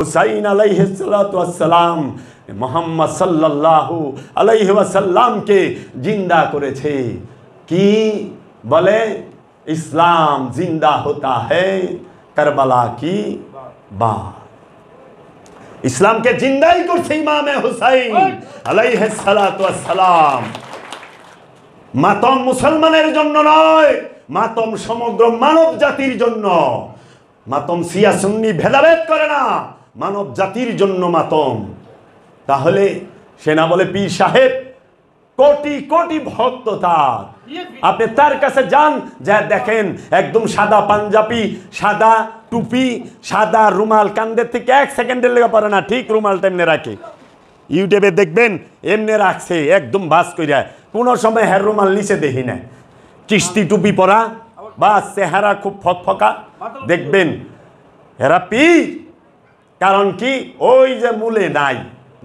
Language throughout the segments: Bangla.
হুসাইন আলাইহিস সালাতু ওয়াস সালাম মুহাম্মদ সাল্লাল্লাহু আলাইহি ওয়াসাল্লামকে জিন্দা করেছে। কি বলে? ইসলাম জিন্দা होता है কারবালা কি বাত। ইসলামকে জিন্দাই করছে ইমামে হুসাইন আলাইহিস সালাতু ওয়াস সালাম। মাতম মুসলমানের জন্য নয়, মাতম সমগ্র মানব জাতির জন্য। মাতম শিয়া সুন্নি ভেদাভেদ করে না, মানব জাতির জন্য মাতম। তাহলে সেনা বলে পীর সাহেব কোটি কোটি ভক্ত তার, আপনি তার কাছে যান, যা দেখেন একদম সাদা পাঞ্জাবি, সাদা টুপি, সাদা রুমাল, কান্দের থেকে 1 সেকেন্ডের লেগে পড়ে না, ঠিক রুমালটা এমনি রাখে। ইউটিউবে দেখবেন এমনি রাখছে একদম বাস কইরা, কোনো সময় হ্যার রুমাল নিচে দেখি না। চিস্তি টুপি পরা, বাস চেহারা খুব ফকফকা, দেখবেন হেরা পীর। কারণ কি? ওই যে মূলে নাই,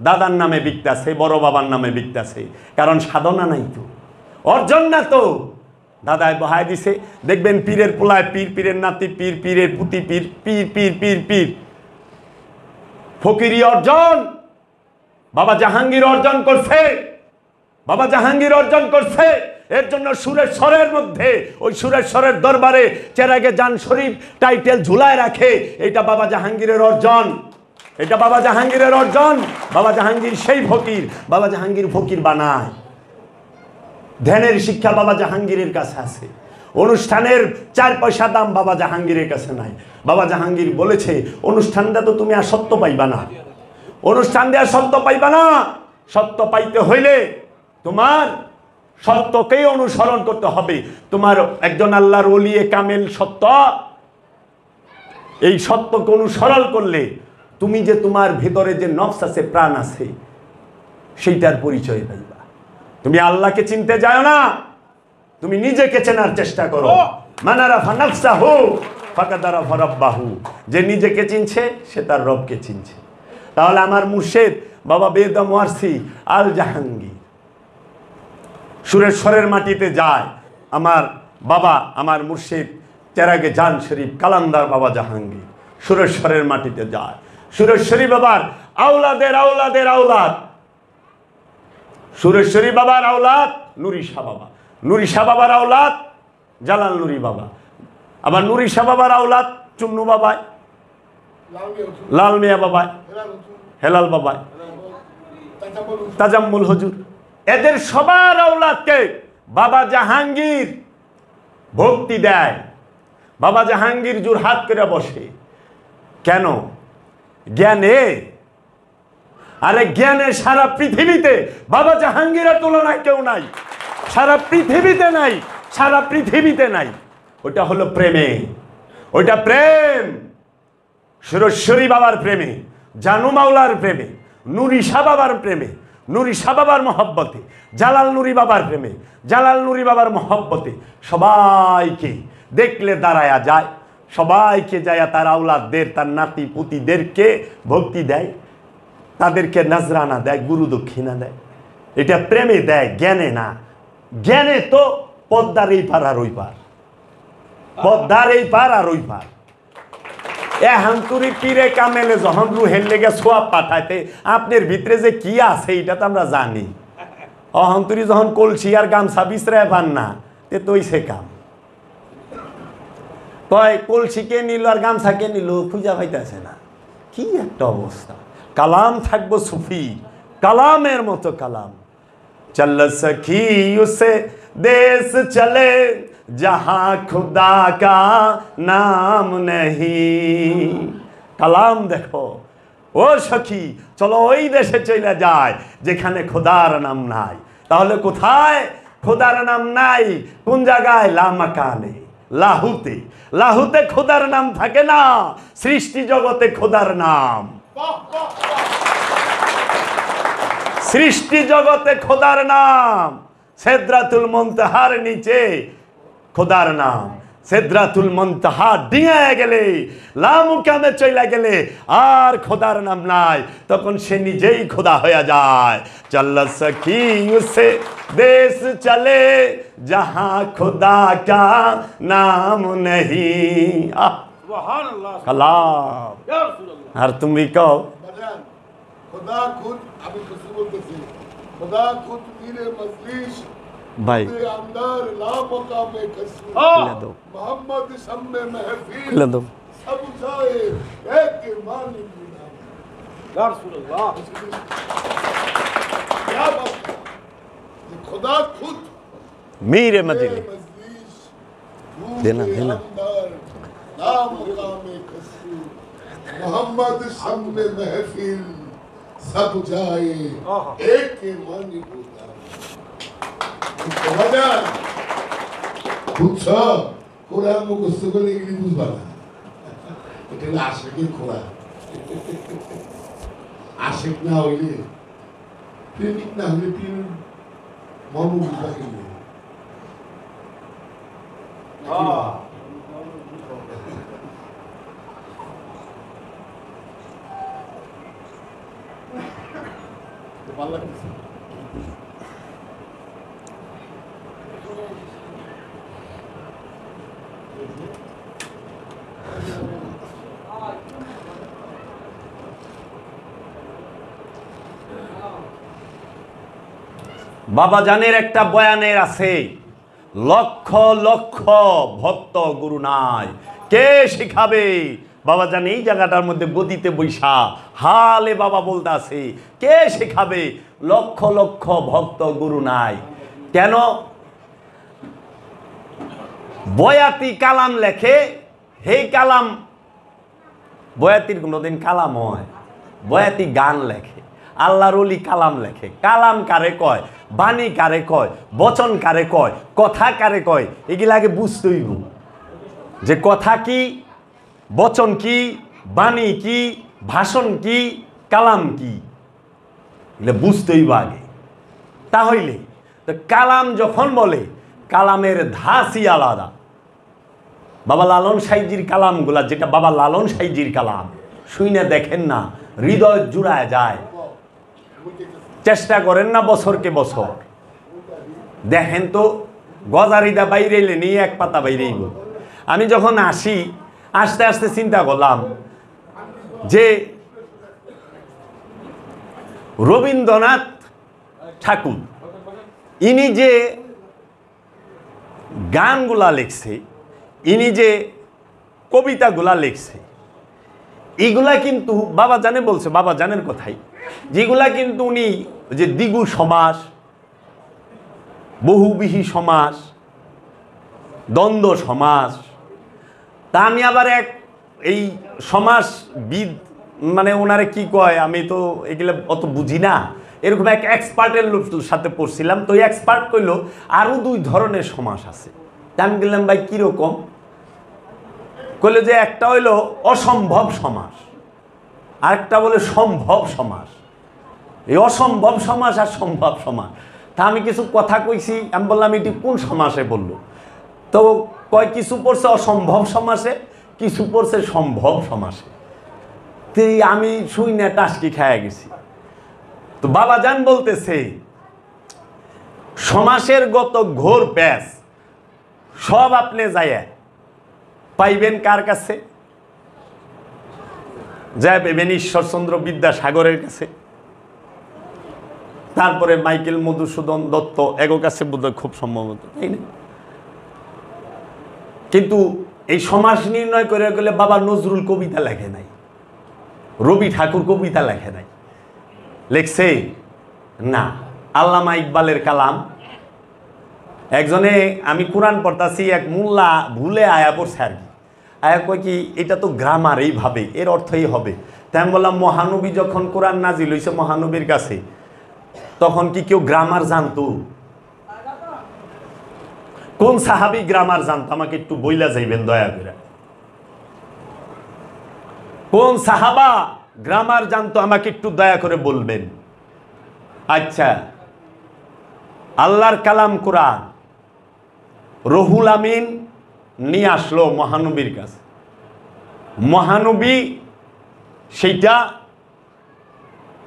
দাদার নামে বিকতাছে, বড় বাবার নামে বিকতাছে, কারণ সাধনা নাই তো, অর্জন না তো। দাদায় বহায় দিছে, দেখবেন পীরের পোলায় পীর, পীরের নাতি পীর, পীরের পুতি পীর, পীর পীর পীর পীর। ফকিরি অর্জন বাবা জাহাঙ্গীর অর্জন করছে, বাবা জাহাঙ্গীর অর্জন করছে। এর জন্য সুরেশ্বরের মধ্যে, ওই সুরেশ্বরের দরবারে চেরাগে জান শরীফ টাইটেল ঝুলায় রাখে। এটা বাবা জাহাঙ্গীরের অর্জন, এটা বাবা জাহাঙ্গীরের অর্জন। বাবা জাহাঙ্গীর সেই ফকির, বাবা জাহাঙ্গীর ফকির বানায়। ধ্যানের শিক্ষা বাবা জাহাঙ্গীরের কাছে আছে, অনুষ্ঠানের 4 পয়সা দাম বাবা জাহাঙ্গীরের কাছে নাই। বাবা জাহাঙ্গীর বলেছে, অনুষ্ঠানটা তো তুমি আর সত্য পাইবা না, অনুষ্ঠান দেওয়া সত্য পাইবা না। সত্য পাইতে হইলে তোমার সত্যকেই অনুসরণ করতে হবে। তোমার একজন আল্লাহর ওলিয়ে কামেল সত্য, এই সত্যকে অনুসরণ করলে তুমি যে তোমার ভেতরে যে নফস আছে, প্রাণ আছে, সেইটার পরিচয় পাইবা। তুমি আল্লাহকে চিনতে যাও না, তুমি নিজেকে চেনার চেষ্টা করো। মানারাফা নাফসাহু ফাকাদ আরাফা রাব্বাহু। যে নিজেকে চিনছে সে তার রবকে চিনছে। তাহলে আমার মুর্শিদ বাবা বেদম ওয়ারসি আল জাহাঙ্গীর সুরেশ্বরের মাটিতে যায়। আমার বাবা, আমার মুর্শিদ চেরাগে জান শরীফ কালান্দার বাবা জাহাঙ্গীর সুরেশ্বরের মাটিতে যায়। সুরেশ্বরী বাবার আওলাদের আওলাদের আওলাদ, সুরেশ্বরী বাবার আওলাদ নুরি শাহ বাবা, নুরি শাহ বাবার আওলাদ জালাল নুরি বাবা, আবার নুরি শাহ বাবার আওলাদ চুন্নু বাবায়, লাল মিয়া বাবায়, হেলাল বাবায়, তাজাম্মুল হুজুর। এদের সবার আওলাদকে বাবা জাহাঙ্গীর ভক্তি দেয়। বাবা জাহাঙ্গীর জোড়হাত করে বসে। কেন? জ্ঞানে। আরে জ্ঞানে সারা পৃথিবীতে বাবা জাহাঙ্গীরের তুলনায় কেউ নাই, সারা পৃথিবীতে নাই, সারা পৃথিবীতে নাই। ওটা হলো প্রেমে, ওইটা প্রেম। সুরেশ্বরী বাবার প্রেমে, জানু মাওলার প্রেমে, নুরি শাহ বাবার প্রেমে, নুরি শাহ বাবার মহব্বতে, জালাল নুরি বাবার প্রেমে, জালাল নুরি বাবার মহব্বতে সবাইকে দেখলে দাঁড়ায়া যায়, সবাইকে যায় তার আওলাদদের, তার নাতি পুতিদেরকে ভক্তি দেয়, তাদেরকে নজরানা দেয়, গুরু দক্ষিণা দেয়। এটা প্রেমে দেয়, জ্ঞানে না। জ্ঞানে তো পদ্মার এই পার আর ওই পার, পদ্মার এই পার আর ওই পার। এ হান্তুরি পীরে কামেলে যখন রুহের লেগে সোয়াব পাঠাইতে, আপনার ভিতরে যে কি আছে এটা তো আমরা জানি। অহন্তরি যখন কলসি আর গামছা বিছরায় পান না, তে তো সে কাম কয় কলসিকে নিল আর গামছাকে নিল, খুঁজা পাইতেছে না। কি একটা অবস্থা! কালাম থাকবো সুফি, কালামের মতো কালাম। চল সখী উসে দেশ চলে जहां खुदा का नाम नहीं। কালাম দেখো, ও সখী চলো ওই দেশে চলে যায় যেখানে খোদার নাম নাই। তাহলে কোথায় খোদার নাম নাই? কোন জায়গায়? লামাকানে, লাহুতে। লাহুতে খোদার নাম থাকে না, সৃষ্টি জগতে খোদার নাম, সৃষ্টি জগতে খোদার নাম। সিদরাতুল মুনতাহার নিচে খোদার নাম। সিদরাতুল মুনতাহা ডিঙায় গেলে, লামুকামে চলে গেলে আর খোদার নাম নাই, তখন সে নিজেই খোদা হয়ে যায়। চল সখী উসে দেশ চলে जहां खुदा का नाम नहीं। কালাম। আর তুমি কও खुदा खुद अभी कुछ बोलते थे खुदा खुद मेरे मजलिस भाई अंदर ला मकाम कसू मोहम्मद सम्मे महफिल सब जाए एक मानी या रसूल अल्लाह क्या बात है खुदा खुद मेरे मजलिस देना देना ला मकाम कसू मोहम्मद सम्मे महफिल सब जाए एक के मानी बोला বুঝছো কোরআন মুখস্থ করে এগুলি বুঝবা না এটা হলো আশিকের কোরআন আশিক না হইলে প্রেমিক না হইলে প্রেম মর্ম বুঝবা কেমনে ভালো লাগছে বাবা জানের একটা বয়ানের আছে লক্ষ লক্ষ ভক্ত গুরু নাই কে শিখাবে বাবা জান এই জায়গাটার মধ্যে গদিতে বৈশা হালে বাবা বলতে আছে কে শিখাবে লক্ষ লক্ষ ভক্ত গুরু নাই কেন বয়াতি কালাম লেখে হে কালাম বয়াতির কোনোদিন কালাম হয় বয়াতি গান লেখে আল্লাহর ওলি কালাম লেখে কালাম কারে কয় বাণী কারে কয় বচন কারে কয় কথা কারে কয় এগুলা আগে বুঝতে হইব যে কথা কি বচন কি বাণী কি ভাষণ কি কালাম কি এগুলো বুঝতে হইব আগে তাহলে তো কালাম যখন বলে কালামের ধাসই আলাদা বাবা লালন সাইজির কালামগুলা যেটা বাবা লালন সাইজির কালাম শুনে দেখেন না হৃদয় জুড়ায় যায় চেষ্টা করেন না বছরকে বছর দেখেন তো গজারিদা বাইরে নিয়ে এক পাতা বাইরেই বল আমি যখন আসি আস্তে আস্তে চিন্তা করলাম যে রবীন্দ্রনাথ ঠাকুর ইনি যে গানগুলা লিখছে ইনি যে কবিতাগুলা লিখছে এগুলা কিন্তু বাবা জানে বলছে বাবা জানের কথাই যেগুলা কিন্তু উনি যে দ্বিগু সমাস বহুবিহী সমাস দ্বন্দ্ব সমাস তা আমি আবার এক এই সমাসবিদ মানে ওনারে কি কয় আমি তো এগুলো অত বুঝি না এরকম এক এক্সপার্টের সাথে পড়ছিলাম তো এক্সপার্ট কইল আরও দুই ধরনের সমাস আছে তা আমি বললাম ভাই কীরকম কইল যে একটা হইল অসম্ভব সমাস আরেকটা বলে সম্ভব সমাস এই অসম্ভব সমাস আর সম্ভব সমাস তা আমি কিছু কথা কইছি আমি বললাম এটি কোন সমাসে বললো তো কয় কিছু পড়ছে অসম্ভব সমাসে কিছু পড়ছে সম্ভব সমাসে তো আমি শুই না টাসকি খায়া গেছি তো বাবা জান বলতেছে সমাসের গত ঘোর প্যাচ সব আপনি যায় পাইবেন কার কাছে যায় পাইবেন ঈশ্বরচন্দ্র বিদ্যাসাগরের কাছে তারপরে মাইকেল মধুসূদন দত্ত এগো কাছে বোধহয় খুব সম্ভবত তাই না কিন্তু এই সমাস নির্ণয় করে গেলে বাবা নজরুল কবিতা লেখে নাই রবি ঠাকুর কবিতা লেখে নাই লেখছে না আল্লামা ইকবালের কালাম একজনে আমি কোরআন পড়তাছি এক মোল্লা ভুলে আয়া পড়ছে আর কি আয়া কয় কি এটা তো গ্রামার এইভাবে এর অর্থই হবে তাই আমি বললাম মহানবী যখন কোরআন নাজিল হইছে মহানবীর কাছে তখন কি কেউ গ্রামার জানতো কোন সাহাবী গ্রামার জানতো আমাকে একটু বইলা যাইবেন দয়া করে কোন সাহাবা গ্রামার জানতো আমাকে একটু দয়া করে বলবেন আচ্ছা আল্লাহর কালাম কোরআন রুহুল আমিন নিয়ে আসলো মহানবীর কাছে মহানবী সেইটা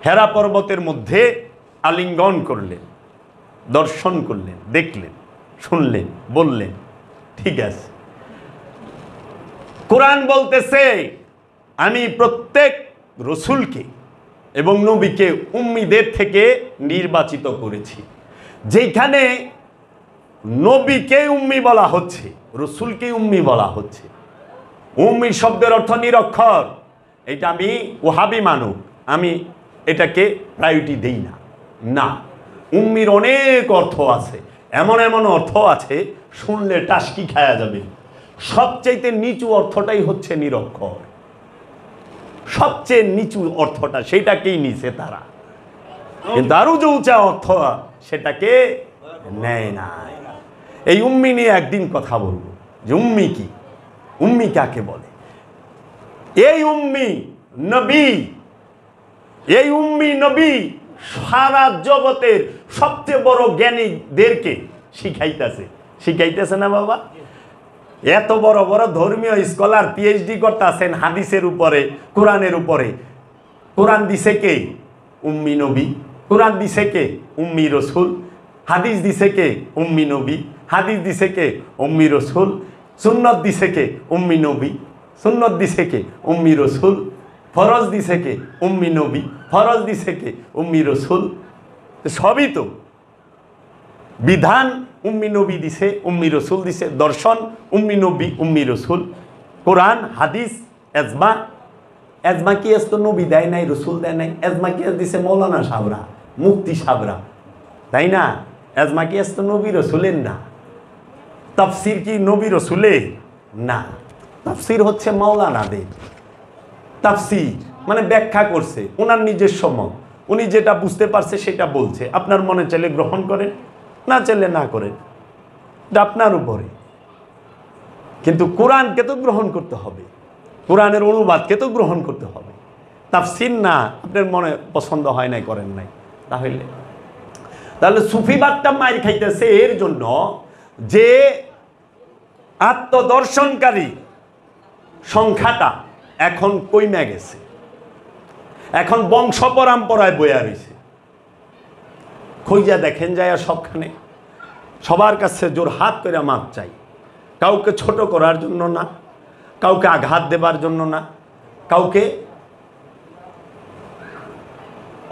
হেরা পর্বতের মধ্যে আলিঙ্গন করলেন দর্শন করলেন দেখলেন শুনলেন বললেন ঠিক আছে কোরআন বলতেছে আমি প্রত্যেক রসুলকে এবং নবীকে উম্মীদের থেকে নির্বাচিত করেছি। যেখানে নবীকে উম্মি বলা হচ্ছে, রসুলকে উম্মি বলা হচ্ছে, উম্মি শব্দের অর্থ নিরক্ষর, এটা আমি ওহাবি মানুষ, আমি এটাকে প্রায়োরিটি দেই না। না, উম্মির অনেক অর্থ আছে, এমন এমন অর্থ আছে শুনলে টাসকি খায়া যাবে। সবচেয়ে নিচু অর্থটাই হচ্ছে নিরক্ষর, সবচেয়ে নিচু অর্থটা সেটাকেই নিছে তারা, কিন্তু আরো যে উঁচা অর্থ সেটাকে নেয় না। এই উম্মি নিয়ে একদিন কথা বলবো যে উম্মি কি, উম্মি কাকে বলে। এই উম্মি নবী, এই উম্মি নবী সারা জগতের সবচেয়ে বড় জ্ঞানীদেরকে শিখাইতেছে না বাবা? এত বড় বড় ধর্মীয় স্কলার পিএইচডি করতেছেন হাদিসের উপরে, কোরআনের উপরে। কোরআন দিছে কে? উম্মি নবী। কোরআন দিছে কে? উম্মি রসুল। হাদিস দিছে কে? উম্মি নবী। হাদিস দিছে কে? উম্মি রসুল। সুন্নত দিছে কে? উম্মি নবী। সুন্নত দিছে কে? উম্মি রসুল। ফরজ দিছে কে? উম্মি নবী। ফরজ দিছে কে? উম্মি রসুল। সবই তো বিধান উম্মি নবী দিছে, উম্মি রসুল দিছে। দর্শন উম্মি নবী, উম্মি রসুল। কোরআন, হাদিস, এজমা। এজমা কি তো নবী দেয় নাই, রসুল দেয় নাই। এজমা কি দিছে মৌলানা সাহরা, মুফতি সাহরা, তাই না? এজমা কি তো নবী রসুলের না। তাফসির কি নবী রসুলের না, তাফসির হচ্ছে মাওলানাদের। তাফসির মানে ব্যাখ্যা করছে ওনার নিজস্ব মত, উনি যেটা বুঝতে পারছে সেটা বলছে। আপনার মনে চাইলে গ্রহণ করেন, না চাইলে না করেন, এটা আপনার উপরে। কিন্তু কোরআনকে তো গ্রহণ করতে হবে, কোরআনের অনুবাদকে তো গ্রহণ করতে হবে। তাফসির না, আপনার মনে পছন্দ হয় নাই, করেন নাই, তাহলে সুফিবাদটা মাইর খাইতেছে এর জন্য যে আত্মদর্শনকারী সংখ্যাটা এখন কইমা গেছে, এখন বংশ পরম্পরায় বইয়া রয়েছে। খোঁজা দেখেন যায় সবখানে, সবার কাছে জোর হাত করে মাপ চাই, কাউকে ছোট করার জন্য না, কাউকে আঘাত দেবার জন্য না, কাউকে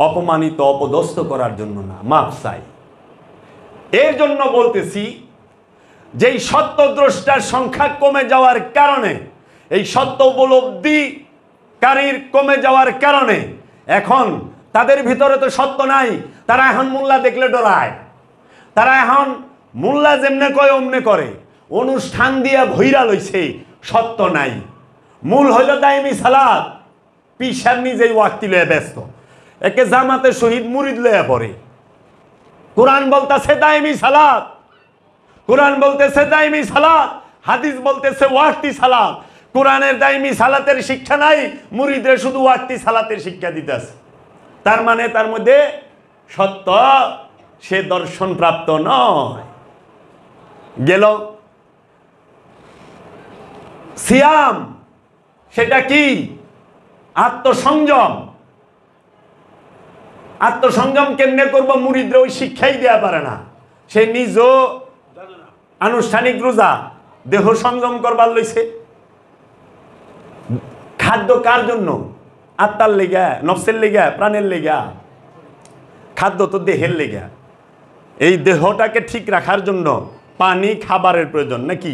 অপমানিত অপদস্থ করার জন্য না, মাপ চাই। এর জন্য বলতেছি যে এই সত্যদ্রষ্টার সংখ্যা কমে যাওয়ার কারণে, এই সত্য উপলব্ধিকারীর কমে যাওয়ার কারণে এখন তাদের ভিতরে তো সত্য নাই। তারা এখন মোল্লা দেখলে ডরায়, তারা এখন মোল্লা যেমনে কয় অমনে করে, অনুষ্ঠান দিয়া ভৈরা লইছে, সত্য নাই। মূল হইল দাইমি সালাত, পিসার নিজেই ওয়াক্তি লয়ে ব্যস্ত, একে জামাতে শহীদ মুরিদ লয়ে পড়ে। কোরআন বলতেছে দাইমি সালাত, কোরআন বলতেছে দাইমি সালাত, হাদিস বলতেছে ওয়াক্তি সালাত। কোরআনের দাইমি সালাতের শিক্ষা নাই, মুরিদরে শুধু ওয়াক্তি সালাতের শিক্ষা দিতেছে। তার মানে তার মধ্যে সত্য, সে দর্শন প্রাপ্ত নয়। গেল সিয়াম, সেটা কি? আত্মসংযম। আত্মসংযম কেমনে করবো মুরিদরে ওই শিক্ষাই দেয়া পারে না, সে নিজ আনুষ্ঠানিক রোজা দেহ সংযম করবার লইছে। খাদ্য কার জন্য? আত্মার লেগা, নফসের লেগা, প্রাণের লেগা। খাদ্য তো দেহের লেগা, এই দেহটাকে ঠিক রাখার জন্য পানি খাবারের প্রয়োজন নাকি?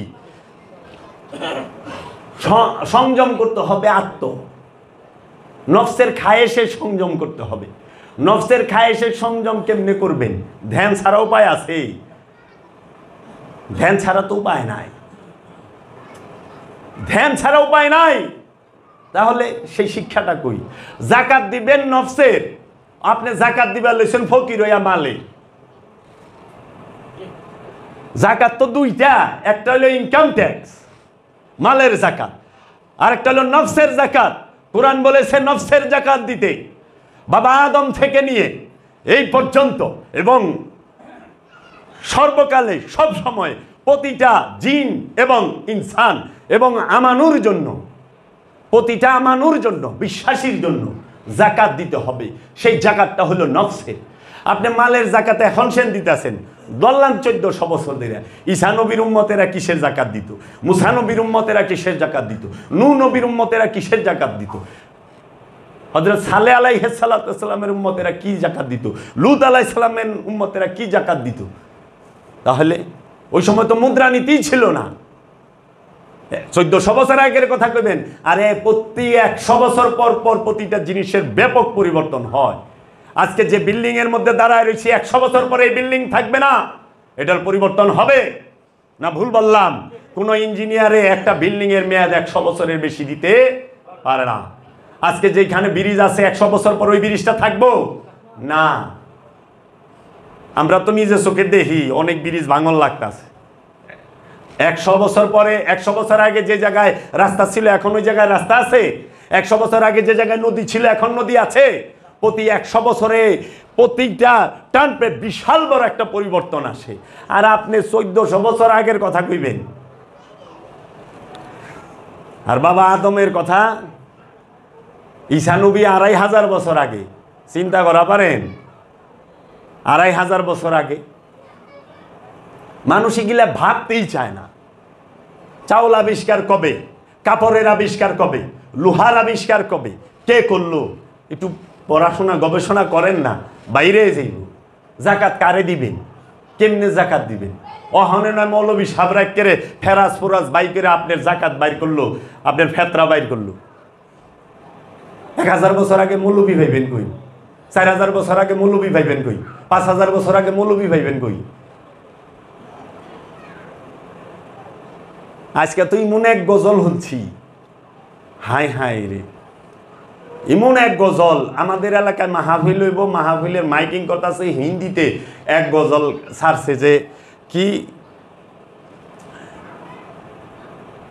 সংযম করতে হবে আত্ম, নফসের খায়েশে সংযম করতে হবে। নফসের খায়েশে সংযম কেমনে করবেন? ধ্যান ছাড়া উপায় আছে? ধ্যান ছাড়া তো উপায় নাই, ধ্যান ছাড়া উপায় নাই। তাহলে সেই শিক্ষাটা কই? জাকাত দিবেন নফসের, আপনি জাকাত দিবার লইছেন ফকির হইয়া মালে। জাকাত তো দুইটা, একটা হলো ইনকাম ট্যাক্স, মালের জাকাত, আর একটা হলো নফসের জাকাত। কোরআন বলেছে নফসের জাকাত দিতে। বাবা আদম থেকে নিয়ে এই পর্যন্ত এবং সর্বকালে সব সময় প্রতিটা জিন এবং ইনসান এবং আমানুর জন্য, প্রতিটা আমানুর জন্য, বিশ্বাসীর জন্য জাকাত দিতে হবে। সেই জাকাতটা হলো নফসের। আপনি মালের জাকাতে এখন সেন দিতেছেন, বললাম 1400 বছর ধরে। ঈসা নবীর উম্মতেরা কিসের জাকাত দিত? মুসা নবীর উম্মতেরা কিসের জাকাত দিত? নূহ নবীর উম্মতেরা কিসের জাকাত দিত? হযরত সালেহ আলাইহিস সালামের উম্মতেরা কি জাকাত দিত? লূত আলাইহিস সালামের উম্মতেরা কি জাকাত দিত? তাহলে ওই সময় তো মুদ্রানীতি ছিল না। 1400 বছর আগের কথা কইবেন, আরে প্রতি 100 বছর পর পর প্রতিটা জিনিসের ব্যাপক পরিবর্তন হয়। আজকে যে বিল্ডিং এর মধ্যে দাঁড়ায় রয়েছে 100 বছর পরে এই বিল্ডিং থাকবে না, এটার পরিবর্তন হবে না? ভুল বললাম? কোন ইঞ্জিনিয়ারে একটা বিল্ডিং এর মেয়াদ 100 বছরের বেশি দিতে পারে না। আজকে যেখানে ব্রিজ আছে 100 বছর পর ওই ব্রিজটা থাকবো না। আমরা তো নিজে চোখে দেখি অনেক ব্রিজ ভাঙন লাগতেছে। 100 বছর পরে, 100 বছর আগে যে জায়গায় রাস্তা ছিল এখন ওই জায়গায় রাস্তা আছে? 100 বছর আগে যে জায়গায় নদী ছিল এখন নদী আছে? প্রতি 100 বছরে প্রতিটা টানপে বিশাল বড় একটা পরিবর্তন আসে। আর আপনি 1400 বছর আগের কথা কইবেন। আর বাবা আদমের কথা, ঈসা নবী 2500 বছর আগে, চিন্তা করা পারেন? 2500 বছর আগে মানুষ এগুলা ভাবতেই চায় না। চাউল আবিষ্কার কবে? কাপড়ের আবিষ্কার কবে? লোহার আবিষ্কার কবে? কে করলো? একটু পড়াশোনা গবেষণা করেন না, বাইরে যাইব। জাকাত কারে দিবেন? কেমনে জাকাত দিবেন? অহনে নয় মৌলবী সাবরাক করে ফেরাজ ফুরাজ বাই করে আপনার জাকাত বাইর করলো, আপনার ফেতরা বাইর করলো। 1000 বছর আগে মৌলবী ভাইবেন কই? 4000 বছর আগে মৌলবী ভাইবেন কই? 5000 বছর আগে মৌলবী ভাইবেন কই? আজকে তো ইমন এক গজল হচ্ছি, হায় হায় রে, ইমন এক গজল। আমাদের এলাকায় মাহফিল হইব, মাহফিলের মাইকিং করতেছে হিন্দিতে এক গজল ছাড়ছে যে কি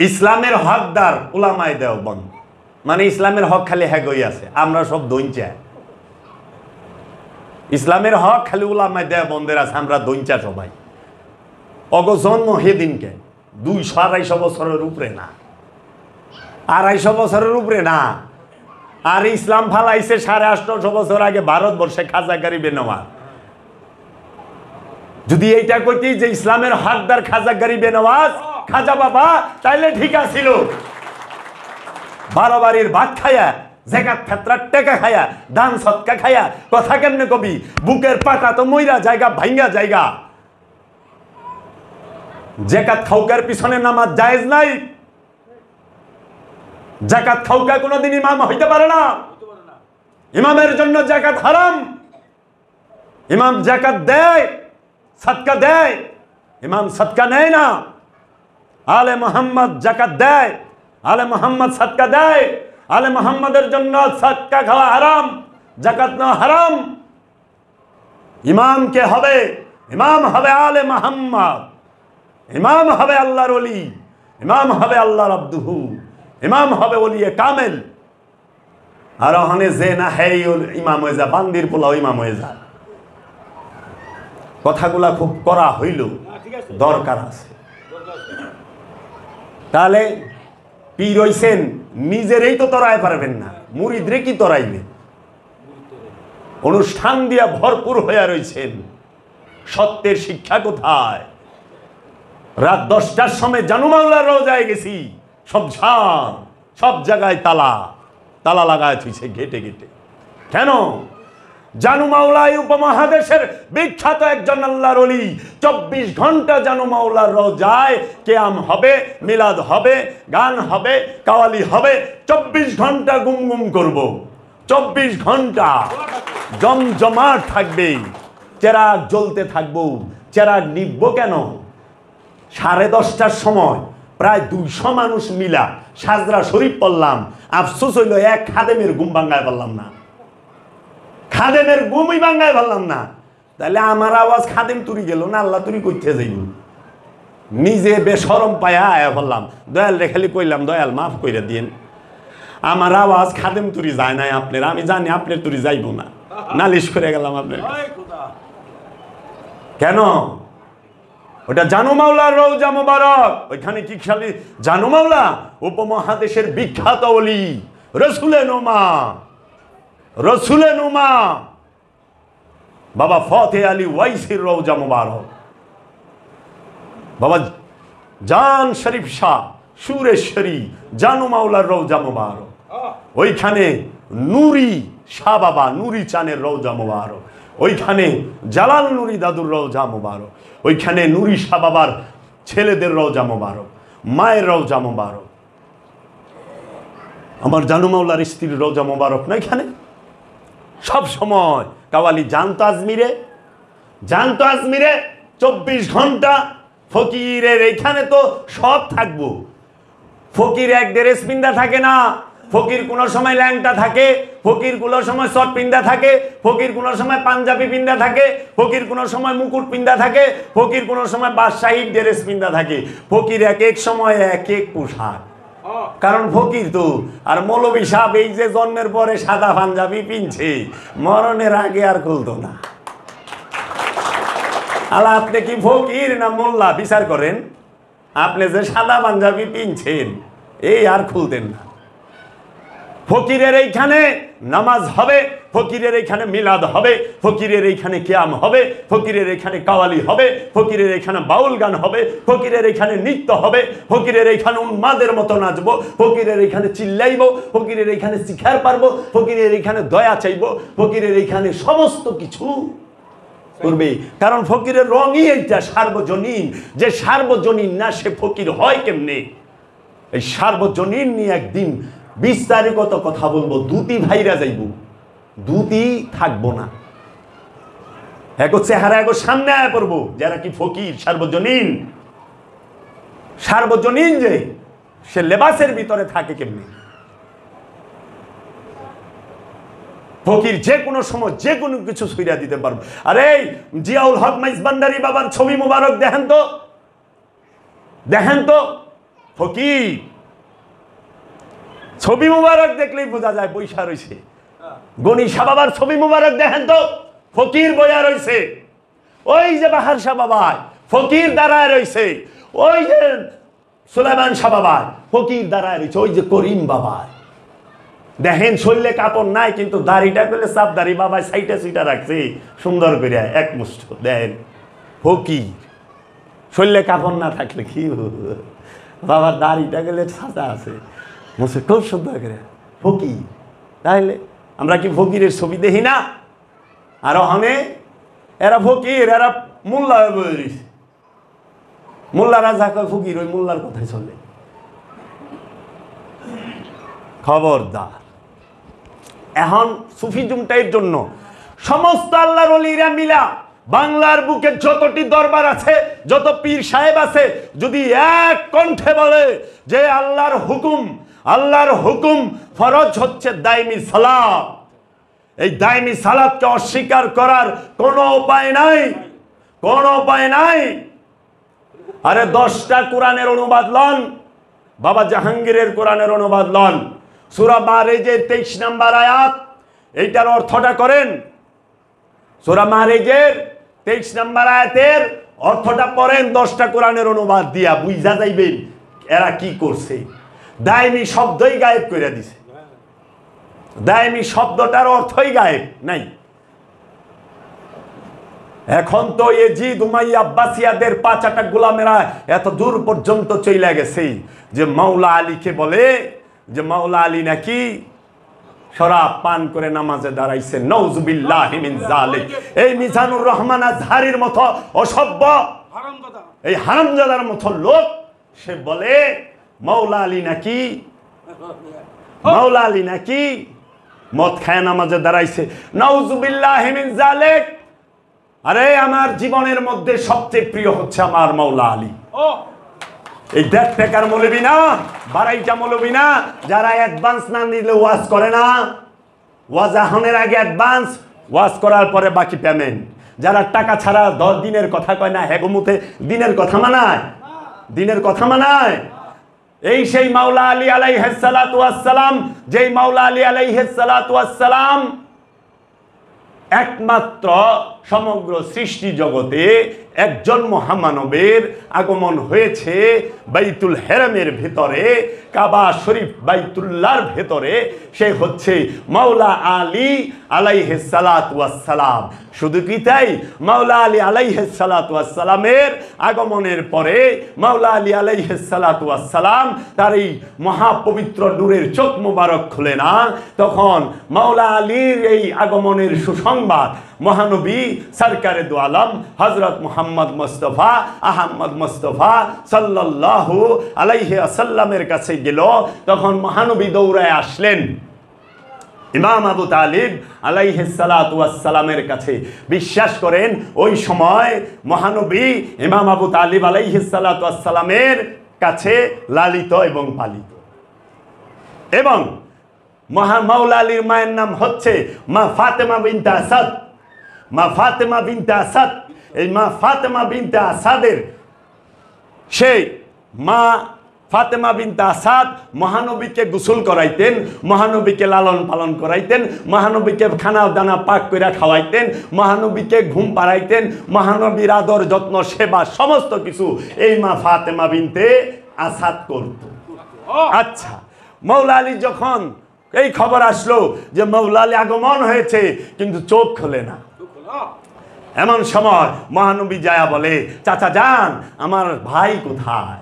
ইসলামের হকদার উলামায়ে দেওবন্দ, মানে ইসলামের হক খালি হ্যাগই আছে, আমরা সব দইঞ্চা। ইসলামের হক খালি উলামায়ে দেওবন্দের আছে, আমরা দইঞ্চা সবাই। অগ জন্ম হেদিনকে 200-250 বছরের উপরে না, 250 বছরের উপরে না। আর ইসলাম ফালাইছে 850 বছর আগে ভারতবর্ষে খাজাগারি বেনওয়াজ। যদি এইটা কইতি যে ইসলামের হকদার খাজাগারি বেনওয়াজ খাজা বাবা, তাইলে ঠিক আছিল। 12 বাড়ির ভাত খায়া, জাকাত ফেতরার টাকা খায়া, দান সদকা খায়া কথা কেমনে কবি? বুকের পাটা তো মইরা জায়গা ভাঙ্গা জায়গা। জাকাত খাওকার পিছনে নামাজ জায়েজ নাই। জাকাত খাওকা কোনোদিন ইমাম হইতে পারে না। ইমামের জন্য জাকাত হারাম। ইমাম জাকাত দেয়, সদকা দেয়, ইমাম সদকা নেয় না। আলে মোহাম্মদ জাকাত দেয়, আলে মোহাম্মদ সদকা দেয়। আলে মোহাম্মদের জন্য সদকা খাওয়া হারাম, জাকাত নেওয়া হারাম। ইমাম কে হবে? ইমাম হবে আলে মোহাম্মদ, ইমাম হবে আল্লাহর ওলি, ইমাম হবে আল্লাহর আব্দুহু, ইমাম হবে ওলিয়ে কামেল। আর ওখানে যে না হে ইমাম হয়ে যা, বান্দির পোলাও ইমাম হয়ে যা। কথাগুলা খুব করা হইল, দরকার আছে। তাহলে পীর হইছেন, নিজেরই তো তরায় পারবেন না, মুরিদরে কি তরাইবে? অনুষ্ঠান দিয়া ভরপুর হইয়া রয়েছেন, সত্যের শিক্ষা কোথায়? রাত 10টার সময় জানুমাউলার রোজায় গেছি, সব ঝাম, সব জায়গায় তালা তালা লাগায় থুইছে গেটে গেটে। কেন? জানুমাউলাই উপমহাদেশের বিখ্যাত একজন আল্লাহর ওলি। 24 ঘন্টা জানুমাউলার রোজায় কিয়াম হবে, মিলাদ হবে, গান হবে, কাওয়ালি হবে। 24 ঘন্টা গুমগুম করব, 24 ঘন্টা জমজমাট থাকবে, চেরাগ জ্বলতে থাকবো। চেরাগ নিবব কেন? 10:30টার সময় প্রায় 200 মানুষ মিলা সাজরা শরীফ পড়লাম। আফসোস হইল এক খাদেমের ঘুম ভাঙ্গায় পারলাম না, খাদেমের ঘুমই ভাঙ্গায় পারলাম না। তাহলে আমার আওয়াজ খাদেম তুরি গেল না, আল্লাহ তুরি করতে যাইব। নিজে বেশরম পায়া আয়া বললাম, দয়াল রে খালি কইলাম, দয়াল মাফ কইরা দিন, আমার আওয়াজ খাদেম তুরি যায় নাই আপনার, আমি জানি আপনার তুরি যাইব না, নালিশ করে গেলাম আপনার। কেন? ওটা জানুমাউলার রওজা মোবারক, ওইখানে কি খালি জানুমাউলা? উপমহাদেশের বিখ্যাত ওলি, রসুলে নোমা, রসুলে নোমা, বাবা ফতে আলী ওয়াইসির রওজা মুবারক, বাবা জান শরীফ শাহ সুরেশ্বরী জানু মাওলার রওজা মুবারক, ওইখানে নুরি শাহ বাবা নুরি চানের রওজা মুবারক, ওইখানে জালাল নুরি দাদুর রওজা মুবারক, ওইখানে নুরি শাহ বাবার ছেলেদের রওজা মুবারক, মায়ের রওজা মুবারক, আমার জানু মাওলার স্ত্রীর রওজা মুবারক না এখানে। সব সময় কাওয়ালি জানতো আজমিরে, 24 ঘন্টা ফকিরের এইখানে তো সব থাকবো। ফকির এক ড্রেস পিন্দা থাকে না, ফকির কোনো সময় ল্যাংটা থাকে, ফকির কোনো সময় শর্ট পিন্দা থাকে, ফকির কোনো সময় পাঞ্জাবি পিন্দা থাকে, ফকির কোনো সময় মুকুট পিন্দা থাকে, ফকির কোনো সময় বাদশাহী ড্রেস পিন্দা থাকে। ফকির এক এক সময় এক এক পোশাক, কারণ ফকির তো। আর মৌলবী সাহেব এই যে জন্মের পরে সাদা পাঞ্জাবি পিনছে, মরণের আগে আর খুলতো না। আল্লাহ, আপনি কি ফকির না মোল্লা বিচার করেন? আপনি যে সাদা পাঞ্জাবি পিনছেন এই আর খুলতেন না। ফকিরের এইখানে নামাজ হবে, ফকিরের এইখানে মিলাদ হবে, ফকিরের এইখানে কিয়াম হবে, ফকিরের এইখানে কাওয়ালি হবে, ফকিরের এইখানে বাউল গান হবে, ফকিরের এইখানে নৃত্য হবে, ফকিরের এইখানে উন্মাদের মতো নাচবো, ফকিরের এইখানে চিল্লাইবো, ফকিরের এইখানে শিখার পারবো, ফকিরের এইখানে দয়া চাইবো, ফকিরের এইখানে সমস্ত কিছু করবে। কারণ ফকিরের রঙই এইটা সার্বজনীন। যে সার্বজনীন না সে ফকির হয় কেমনে? এই সার্বজনীন নিয়ে একদিন বিস্তারিত কথা বলবো। দুটি ভাইরা যাইব, দুটি থাকবো না। এগো চেহারা এগো সামনে আয়া পড়বো যারা কি ফকির সার্বজনীন। সার্বজনীন যে সে লেবাসের ভিতরে থাকে কেমনি? ফকির যে কোনো সময় যে কোনো কিছু ছুঁড়া দিতে পারবো। আরে জিয়াউল হক মাইজবান্ডারি বাবার ছবি মুবারক দেখেন তো, দেখেন তো। ফকির ছবি মুবারক দেখলেই বোঝা যায় বৈশা রয়েছে। গনি শাহ বাবার ছবি মুবারক দেখেন তো, ফকির বয়া রয়েছে। ওই যে বাহার শাহ বাবা ফকির দাঁড়ায় রয়েছে, ওই যে সুলাইমান শাহ বাবা ফকির দাঁড়ায় রয়েছে, ওই যে করিম বাবা দেখেন শরীরে কাপড় নাই কিন্তু দাড়িটা করলে সাপ দাড়ি বাবা সাইটা সুইটা রাখছে সুন্দর করে এক মুষ্ঠ দেন। ফকির শরীরে কাপড় না থাকলে কি বাবার দাড়িটা গেলে সাজা আছে মুছে খুব সুন্দর করে ফকির। তাহলে আমরা কি ফকিরের ছবি দেখি না? আর ওখানে এরা ফকির, এরা মোল্লা মোল্লারা যা কয় ফকির ওই মোল্লার কথাই চলে। খবরদার। এখন সুফিজুমটাইর জন্য সমস্ত আল্লাহর ওলিরা মিলা বাংলার বুকে যতটি দরবার আছে, যত পীর সাহেব আছে, যদি এক কণ্ঠে বলে যে আল্লাহর হুকুম ফরজ হচ্ছে দাইমি সালাত, এই দাইমি সালাতকে অস্বীকার করার কোনো উপায় নাই, কোনো উপায় নাই। আরে 10টা কোরআনের অনুবাদ লন, বাবা জাহাঙ্গীরের কোরআনের অনুবাদ লন, সূরা মারেজের 23 নম্বর আয়াত, এইটার অর্থটা করেন। সূরা মারেজের 23 নম্বর আয়াতের অর্থটা পড়েন 10টা কোরআনের অনুবাদ দিয়া, বুঝা যাইবেন এরা কি করছে। দাইমি শব্দই গায়েব করে দিছে, দাইমি শব্দটার অর্থই গায়েব নাই। এখন তো ইয়াজিদ উমাইয়া আব্বাসিয়াদের 5 গোলামেরা এত দূর পর্যন্ত চলে গেছে যে মাওলা আলীকে বলে যে মাওলা আলী নাকি শরাব পান করে নামাজে দাঁড়াইছে। নাউজুবিল্লাহি মিন যালিক। এই মিজানুর রহমান আজহারির মতো অসভ্য এই হারামজাদার মতো লোক সে বলে মাওলা আলী নাকি মদ খায় নামাজে দাঁড়াইছে। নাউজুবিল্লাহি মিন যালিক। আরে আমার জীবনের মধ্যে সবচেয়ে প্রিয় হচ্ছে আমার মাওলা আলী। এই 1.5 টাকার মৌলবি না, 2.5টা মৌলবি না, যারা অ্যাডভান্স না নিলে ওয়াজ করে না, ওয়াজ আহনের আগে অ্যাডভান্স, ওয়াজ করার পরে বাকি পেমেন্ট। যারা টাকা ছাড়া 10 দিনের কথা কয় না, হেগমুতে দিনের কথা মানায়, দিনের কথা মানায়। এই সেই মাওলা আলী আলাইহিস সালাতু ওয়াস সালাম, যেই মাওলা আলী আলাইহিস সালাতু ওয়াস সালাম একমাত্র সমগ্র সৃষ্টি জগতে একজন মহামানবের আগমন হয়েছে বাইতুল হেরামের ভেতরে, কাবা শরীফ বাইতুল্লাহর ভেতরে, সে হচ্ছে মাওলা আলী আলাইহিস সালাতু ওয়াস সালাম। শুধু কি তাই, মাওলা আলী আলাইহিস সালাতু ওয়াস সালামের আগমনের পরে মাওলা আলী আলাইহিস সালাতু ওয়াস সালাম তার এই মহাপবিত্র নূরের চোখ মোবারক খুলে না, তখন মাওলা আলীর এই আগমনের সুসংবাদ মহানবী সরকারে দু আলম হযরত মুহাম্মদ মুস্তাফা আহমদ মুস্তাফা সাল্লাল্লাহু আলাইহি ওয়াসাল্লামের কাছে গেল। তখন মহানবী দৌড়ায় আসলেন ইমাম আবু তালিব আলাইহিস সালাতু ওয়াস সালামের কাছে। বিশ্বাস করেন ওই সময় মহানবী ইমাম আবু তালিব আলাইহিস সালাতু ওয়াস সালামের কাছে লালিত এবং পালিত। এবং মাওলা আলীর মায়ের নাম হচ্ছে মা ফাতেমা বিনতে আসাদ। মা ফাতেমা বিনতে আসাদ, এই মা ফাতেমা বিনতে আসাদের সেই মা ফাতেমা বিনতে আসাদ মহানবীকে গোসল করাইতেন, মহানবীকে লালন পালন করাইতেন, মহানবীকে খানা দানা পাক করে খাওয়াইতেন, মহানবীকে ঘুম পাড়াইতেন, মহানবীর আদর যত্ন সেবা সমস্ত কিছু এই মা ফাতেমা বিনতে আসাদ করত। আচ্ছা, মাওলা আলী যখন এই খবর আসলো যে মাওলা আলী আগমন হয়েছে, কিন্তু চোখ খোলে না। এমন সময় মহানবী যায়া বলে, চাচা যান, আমার ভাই কোথায়?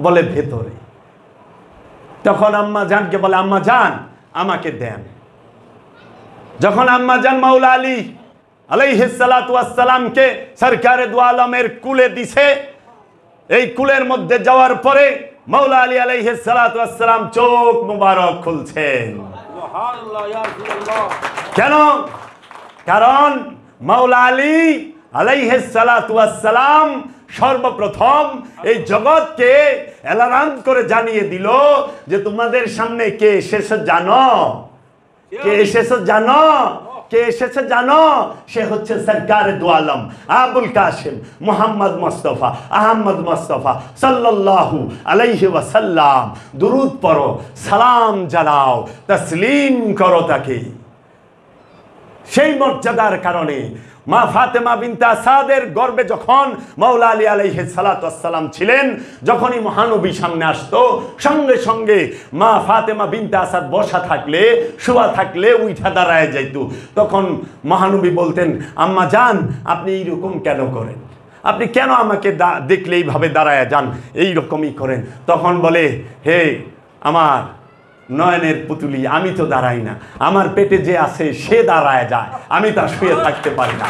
বলে ভেতরে। তখন আম্মা জানকে বলে, আম্মা জান আমাকে দেন। যখন আম্মা জান মাওলা আলী আলাইহিস সালাতু ওয়াস সালামকে সরকারে দু আলমের কুলে দিছে, এই কুলের মধ্যে যাওয়ার পরে মাওলা আলী আলাইহিস সালাতু ওয়াস সালাম চোখ মুবারক খুলছেন। কেন? কারণ মাওলা আলী আলাইহিস সালাতু ওয়াস সালাম সর্বপ্রথম এই জগৎকে এলান করে জানিয়ে দিল যে তোমাদের সামনে কে এসেছে জানো? কে এসেছে জানো? কে এসেছে জানো? সে হচ্ছে সরকারে দু আলম আবুল কাসিম মুহাম্মদ মুস্তাফা আহমদ মুস্তাফা সাল্লাল্লাহু আলাইহি ওয়াসাল্লাম। দুরুদ পড়ো, সালাম জানাও, তসলিম করো তাকে। সেই মর্যাদার কারণে মা ফাতেমা বিনতে আসাদের গর্ভে যখন মাওলা আলী আলাইহিস সালাতু ওয়াস সালাম ছিলেন, যখনই মহানবী সামনে আসতো, সঙ্গে সঙ্গে মা ফাতেমা বিনতে আসাদ বসা থাকলে, শোয়া থাকলে উঠা দাঁড়ায় যাইতো। তখন মহানবী বলতেন, আম্মা জান আপনি এইরকম কেন করেন? আপনি কেন আমাকে দেখলে এইভাবে দাঁড়ায় যান, এইরকমই করেন? তখন বলে, হে আমার নয়নের পুতুলি, আমি তো দাঁড়াই না, আমার পেটে যে আছে সে দাঁড়ায় যায়, আমি তা শুয়ে থাকতে পারি না।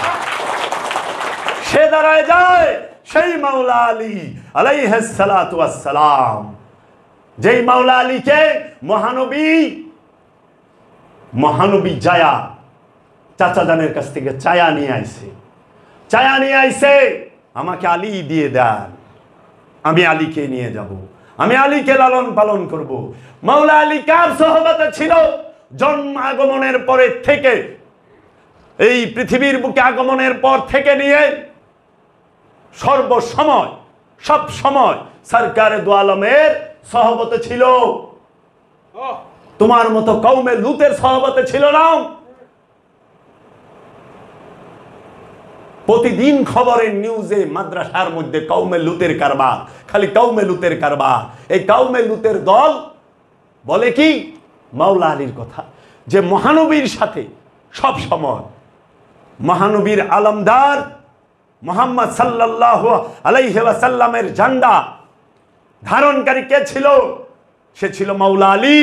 সে দাঁড়ায় যায়, সেই মাওলা আলী আলাইহিস সালাতু ওয়াস সালাম, যেই মাওলা আলীকে মহানবী যায়া চাচা জানের কাছ থেকে চায়া নিয়ে আইছে, আমাকে আলী দিয়ে দেন, আমি আলীকে নিয়ে যাব, আমি আলীকে লালন পালন করব। মাওলা আলী কার সোহবতে ছিল? জন্ম আগমনের পরে থেকে, এই পৃথিবীর বুকে আগমনের পর থেকে নিয়ে সর্বসময় সব সময় সরকারে দু আলমের সোহবতে ছিল। তোমার মতো কওমে লুতের সোহবতে ছিল না। প্রতিদিন খবরের নিউজে মাদ্রাসার মধ্যে কওমে লুতের কারবার, খালি কওমে লুতের কারবার। এই কওমে লুতের দল বলে কি? মাওলা আলীর কথা, যে মহানবীর সাথে সব সময় মহানবীর আলমদার মুহাম্মদ সাল্লাল্লাহু আলাইহি ওয়াসাল্লামের ঝান্ডা ধারণকারী কে ছিল? সে ছিল মাওলা আলী।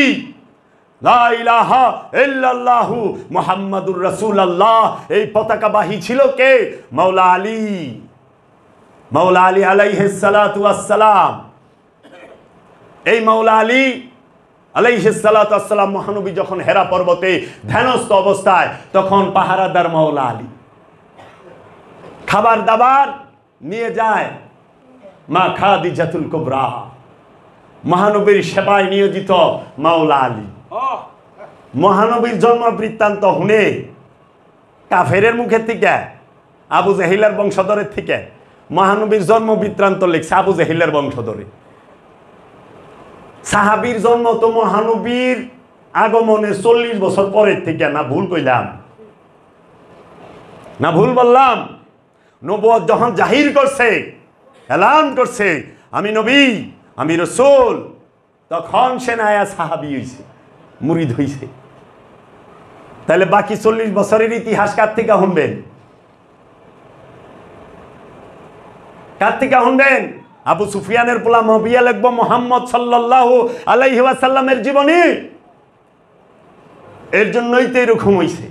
লা ইলাহা ইল্লাল্লাহু মুহাম্মাদুর রাসূলুল্লাহ, এই পতাকাবাহী ছিল কে? মাওলা আলী। মাওলা আলী আলাইহিস সালাতু ওয়াস সালাম, এই মাওলা আলী আলাইহিস সালাতু ওয়াস সালাম মহানবী যখন হেরা পর্বতে ধ্যানস্থ অবস্থায়, তখন পাহারাদার মাওলা আলী খাবার দাবার নিয়ে যায় মা খাদিজাতুল কুবরা, মহানবীর সেবায় নিয়োজিত মাওলা আলী। মহানবীর জন্ম বৃত্তান্ত শুনে কাফেরের মুখের থেকে, আবু জাহিলের বংশধরের থেকে মহানবীর জন্ম বৃত্তান্ত লিখছে আবু জাহিলের বংশধরে। সাহাবীর জন্ম তো মহানবীর আগমনে 40 বছর পরের থেকে, না ভুল কইলাম? না ভুল বললাম? নবুয়ত যখন জাহির করছে, এলান করছে আমি নবী, আমি রাসূল, তখন সে নায়া সাহাবী হইছে, মুরিদ হইছে। তাহলে বাকি 40 বছরের ইতিহাস কার থেকে শুনবেন? কার থেকে শুনবেন? আবু সুফিয়ানের পোলা মুআবিয়া লিখব মুহাম্মদ সাল্লাল্লাহু আলাইহি ওয়াসাল্লামের জীবনী। এর জন্যই তো এরকম হইছে,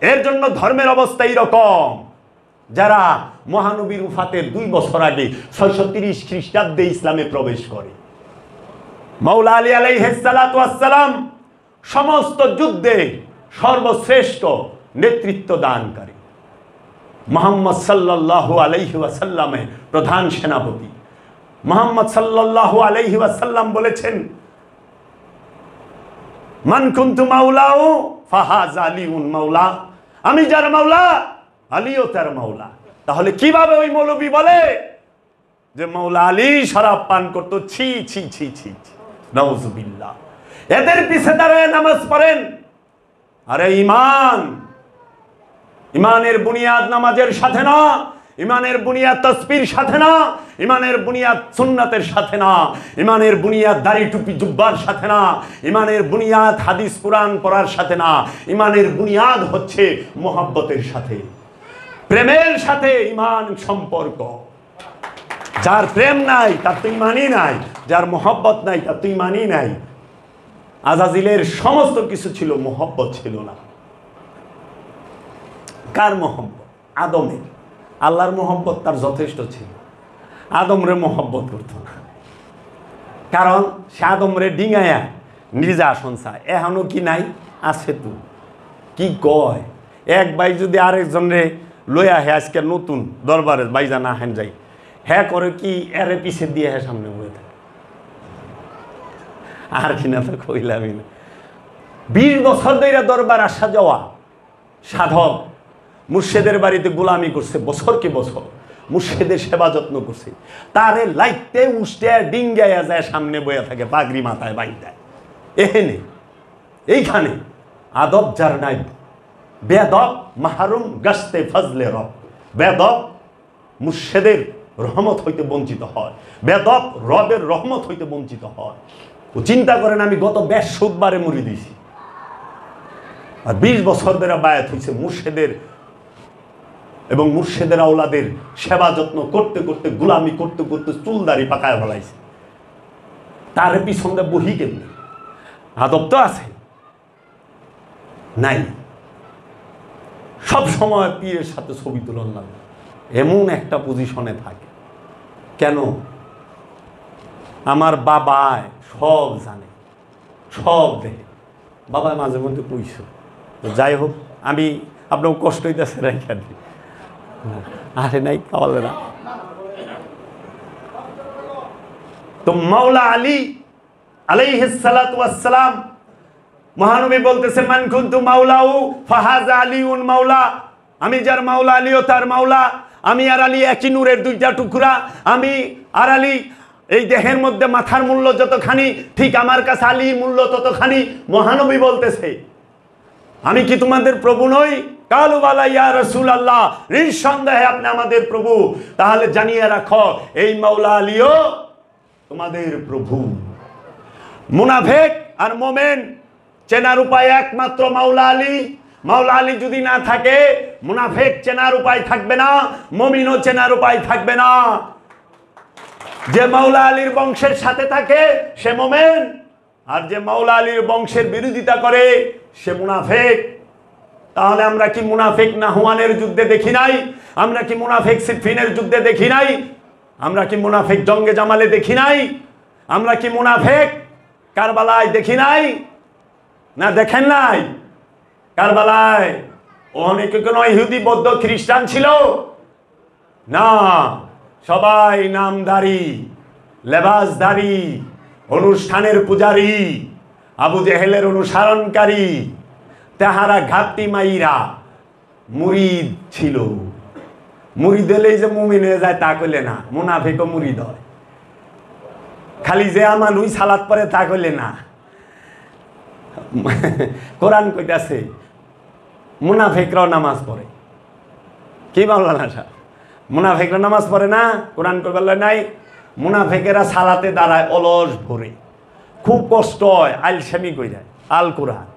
এর জন্য ধর্মের অবস্থা এইরকম। যারা মহানবীর উফাতের 2 বছর আগে 630 খ্রিস্টাব্দে ইসলামে প্রবেশ করে, মাওলা আলী আলাইহিস সালাতু ওয়াস সালাম সমস্ত যুদ্ধে সর্বশ্রেষ্ঠ নেতৃত্ব দানকারী, মুহাম্মদ সাল্লাল্লাহু আলাইহি ওয়াসাল্লামের প্রধান সেনাপতি। মুহাম্মদ সাল্লাল্লাহু আলাইহি ওয়াসাল্লাম বলেছেন, মান কুনতু মাওলাহু ফাহাযা আলিউন মাওলা, আমি যার মাওলা আলীও তার মাওলা। তাহলে কিভাবে ওই মৌলবী বলে যে মাওলা আলী শরাব পান করতো? ছি ছি ছি ছি, নাউজুবিল্লাহ। এদের পিছে দাঁড়ায় নামাজ পড়েন। আরে ইমানের বুনিয়াদ নামাজের সাথে না, ইমানের বুনিয়াদ তাসবির সাথে না, ইমানের বুনিয়াদ সুন্নাতের সাথে না, ইমানের বুনিয়াদ দাড়ি টুপি জুব্বার সাথে না, ইমানের বুনিয়াদ হাদিস কুরআন পড়ার সাথে না, ইমানের বুনিয়াদ হচ্ছে মোহাব্বতের সাথে, প্রেমের সাথে ইমান সম্পর্ক। যার প্রেম নাই তার তো ইমানই নাই, যার মোহাব্বত নাই তার তো ইমানই নাই। আজাজিলের সমস্ত কিছু ছিল, মোহাব্বত ছিল না। কার মোহাব্বত? আদমের। আল্লাহর মোহাব্বত তার যথেষ্ট ছিল, আদমরে মোহাব্বত করত না। কারণ সে আদমরে ডিঙায়া নিজা সঞ্চা এখনো কি নাই আছে। তো কি কয়, এক ভাই যদি আরেকজনরে লইয়া হে আজকে নতুন দরবারে বাইজা না হেন যাই, হ্যাঁ করে কি এরে পিছে দিয়ে হ্যাঁ সামনে বয়ে থাকে। আর কিনা তো কইলামই না। 20 বছর ধরে দরবার আসা যাওয়া সাধক মুর্শেদের বাড়িতে গোলামি করছে, বছরকে বছর মুর্শেদের সেবা যত্ন করছে। তারে লাইতে উষ্টে ডিঙ্গাইয়া যায় সামনে বয়ে থাকে, পাগড়ি মাথায় বাইন্দায়। এখানে এইখানে আদব যার নাই, বেদব মাহরুম গাছতে ফজলে রব। বেদব মুর্শেদের রহমত হইতে বঞ্চিত হয়, বেদব রবের রহমত হইতে বঞ্চিত হয়। ও চিন্তা করেন, আমি গত 20 বারে মুড়ি দিয়েছি, আর 20 বছর ধরে বায়াত হয়েছে মুর্শেদের এবং মুর্শেদের আওলাদের সেবা যত্ন করতে করতে, গোলামি করতে করতে চুলদারি পাকায় ফেলাইছে। তার পিছনে বহি কেমনি? আদব তো আছে নাই? সব সময় পীরের সাথে ছবি তুলন লাগে, এমন একটা পজিশনে থাকে। কেন? আমার বাবায় সব জানে, সব দেখে। বাবায় মাঝে মধ্যে কইস, যাই হোক, আমি আপনার কষ্ট হইতেছে রেখা দিই। আরে নাই খাওয়ালে না। তো মাওলা আলী আলাইহিস সালাতু ওয়াস সালাম, মহানবী বলতেছে, মান কুনতু মাওলাহু ফাহাযা আলিউন মাওলা, আমি যার মাওলা আলীও তার মাওলা। আমি আর আলী একই নূরের 2টা টুকরা। আমি আর আলী, এই দেহের মধ্যে মাথার মূল্য যতখানি, ঠিক আমার কাছে আলীর মূল্য ততখানি। মহানবী বলতেছে, আমি কি তোমাদের প্রভু নই? কালু বালা ইয়া রাসূলুল্লাহ, নিঃসন্দেহে আপনি আমাদের প্রভু। তাহলে জানিয়ে রাখো, এই মাওলা আলীও তোমাদের প্রভু। মুনাফিক আর মুমিন চেনার উপায় একমাত্র মাওলা আলী। মাওলা আলী যদি না থাকে, মুনাফিক চেনার উপায় থাকবে না, মুমিনও চেনার উপায় থাকবে না। যে মাওলা আলীর বংশের সাথে থাকে সে মুমিন, আর যে মাওলা আলীর বংশের বিরোধিতা করে সে মুনাফিক। তাহলে আমরা কি মুনাফিক নাহওয়ানের যুদ্ধে দেখি নাই? আমরা কি মুনাফিক সিফিনের যুদ্ধে দেখি নাই? আমরা কি মুনাফিক জঙ্গে জামালে দেখি নাই? আমরা কি মুনাফিক কারবালায় দেখি নাই? না দেখেন নাই? কারবালায় অনেকে কোনো ইহুদি বৌদ্ধ খ্রিস্টান ছিল না, সবাই নামধারী, লেবাসধারী, অনুষ্ঠানের পূজারী, আবু জেহেলের অনুসরণকারী, তাহারা ঘাটতি মাইরা মুরিদ ছিল। মুরিদ হলেই যে মুমিন হয়ে যায় তা কইলে না, মুনাফিকও মুরিদ হয়। খালি যে মানুষ সালাত পরে তা কইলে না। কোরআন কইতাছে মুনাফিকরাও নামাজ পড়ে। কি মাওলানা সাহেব? মুনাফিকরা নামাজ পড়ে না, কোরআন কইবার নাই। মুনাফিকেরা সালাতে দাঁড়ায় অলস ভরে, খুব কষ্ট হয়, আলসামি কইরা আল কোরআন।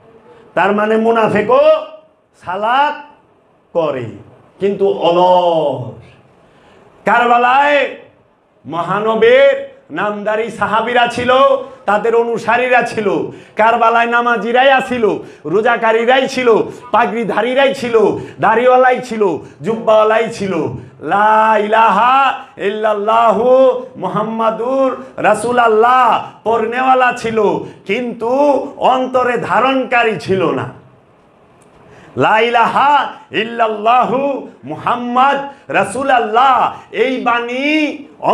তার মানে মুনাফিকও সালাত করে কিন্তু অলস। কারবালায় মহানবীর নামদারি সাহাবীরা ছিল, তাদের অনুসারীরা ছিল। কারবালায় নামাজিরাই ছিল, রোজাকারীরাই ছিল, পাগড়িধারীরাই ছিল, দাড়িওয়ালাই ছিল, জুব্বাওয়ালাই ছিল। লা ইলাহা ইল্লাল্লাহু মুহাম্মাদুর রাসূলুল্লাহ পড়নেওয়ালা ছিল, কিন্তু অন্তরে ধারণকারী ছিল না। লা ইলাহা ইল্লাল্লাহু মুহাম্মাদ রাসূলুল্লাহ এই বাণী